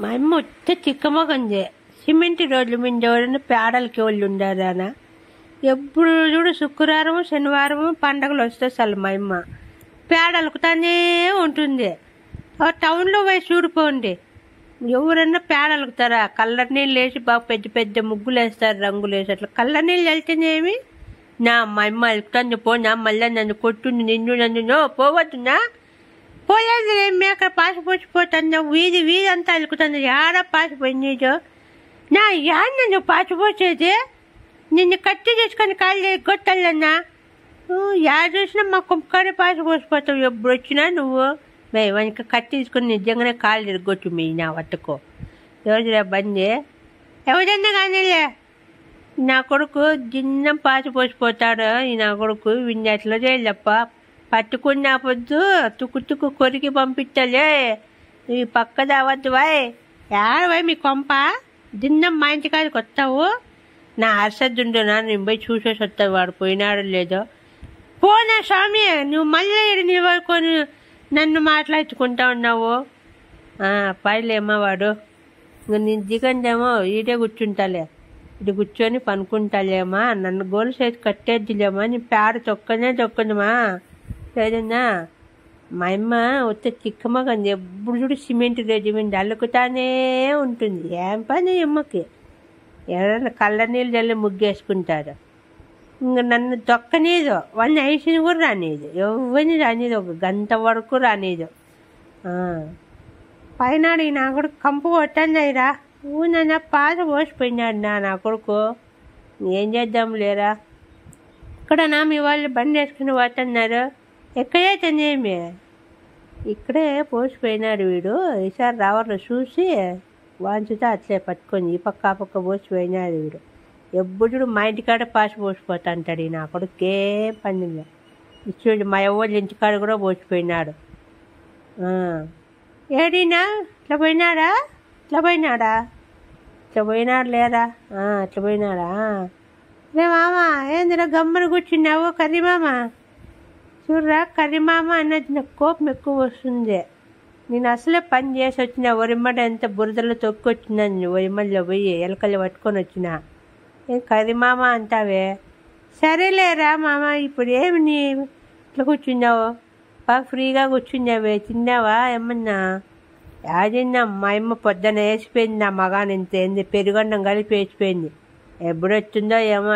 మా అమ్మ వచ్చే చిక్కమొకంది. సిమెంట్ రోడ్ల మీద ఎవరైనా పేడలకి వాళ్ళు ఉండారానా? ఎప్పుడు చూడు శుక్రవారము శనివారము పండగలు వస్తే అసలు మా అమ్మ పేడలుకుతానే ఉంటుంది. టౌన్లో పోయి చూడిపోండి, ఎవరన్నా పేడలుకుతారా? కలర్ నీళ్ళు వేసి బాగా పెద్ద పెద్ద ముగ్గులు వేస్తారు, రంగులు వేసి. అట్లా కలర్ నీళ్ళు వెళ్తేనేమి నా మా అమ్మ వెళ్తాను పోనా, మళ్ళీ నన్ను కొట్టుంది, నన్ను పోవద్దునా. పోలేదు మేక పాసిపోసిపోతుందా, వీధి వీధి అంతా అలుకుతుంది. ఏడ పాసిపోయినీదో నా యాడ్ నన్ను పాసిపోసేది, నిన్ను కత్తి చేసుకొని కాళ్ళు కొట్టాలన్నా. యాడ చూసినా మా కుంపకాడే పాసిపోసిపోతావు. ఎప్పుడు వచ్చినా నువ్వు వెనక కత్తి తీసుకొని నిజంగానే కాళ్ళు ఇరగొచ్చు మీ నా వట్టుకో. రోజురా బంది ఎవరన్నా కానీలే. నా కొడుకు జిన్నం పాసిపోసిపోతాడు. ఈ నా కొడుకు విన్నట్లో చేయలేప్ప. పట్టుకున్న పొద్దు తుక్కు కొరికి పంపించలే. ఈ పక్కద అవద్దు వాయ్. ఏడవాయి మీ కొంప దిన్నం మా ఇంటి కాడికి వస్తావు. నా అరసద్దుండునా, నేను పోయి చూసేసి వస్తావు వాడు పోయినాడు లేదో. పోనా స్వామి, నువ్వు మళ్ళీ నిలబడుకొని నన్ను మాట్లాడుకుంటా ఉన్నావు. పైలేమ్మా వాడు ఇంకా నేను దిగండేమో ఈడే కూర్చుంటాలే, ఇది కూర్చొని పనుకుంటాలేమా. నన్ను గోలు చేసి కట్టేద్దిలేమా, నీ పేడ తొక్కదమ్మా లేదన్నా. మా అమ్మ వస్తే చిక్కమగంది, ఎప్పుడు చూడు సిమెంట్ రెజిమెంట్ అల్లుకుతానే ఉంటుంది. ఏం పని అమ్మకి? ఎవరైనా కళ్ళ నీళ్ళు జల్లి ముగ్గేసుకుంటారు. ఇంక నన్ను దొక్కనేదు, వాడిని ఐసిని కూడా రానేదు, ఎవరిని రానేది, ఒక గంట వరకు రానేదు. పైనాడు నా కొడుకు కంపు కొట్టండిరా. నన్న పాత పోసిపోయినాడు నా కొడుకు. ఏం చేద్దాం లేరా. ఇక్కడ నా మీ వాళ్ళు బండి వేసుకుని పోతున్నారు. ఎక్కడైతేనేమి ఇక్కడే పోసిపోయినాడు వీడు. ఈసారి రావర్లు చూసి వాంచుతా అట్లే పట్టుకొని ఈ పక్క ఆ పక్క పోసిపోయినాడు వీడు. ఎప్పుడు మా ఇంటికాడ పోసిపోతా అంటాడు. నా కొడుకే పనిలే ఇచ్చి మా ఎవరి ఇంటికాడ కూడా పోసిపోయినాడు. ఏడీనా ఇట్లా పోయినాడా? ఇట్లా పోయినాడు లేరా? అట్లా పోయినాడా? రే మామ ఏందిరా గమ్మని కూర్చున్నావు? కర్రీ మామ చూడరా, కర్రీ మామ అన్నది నాకు కోపం ఎక్కువ వస్తుంది. నేను అసలే పని చేసి వచ్చిన వరిమడ ఎంత బురదలో తొక్కొచ్చినాను. వరిమల్లో పోయి ఎలకలు పట్టుకొని వచ్చిన. ఏం కర్రీ మామ అంటావే? సరేలేరా మామ, ఇప్పుడు ఏమి నీ ఇట్లా కూర్చున్నావు? బాగా ఫ్రీగా కూర్చున్నావే. తిన్నావా ఏమన్నా? యాదిన్నా మా అమ్మ పొద్దున వేసిపోయింది. నా మగాని ఇంత ఏంది పెరుగన్నం కలిపి వేసిపోయింది. ఎప్పుడు వచ్చిందో ఏమో.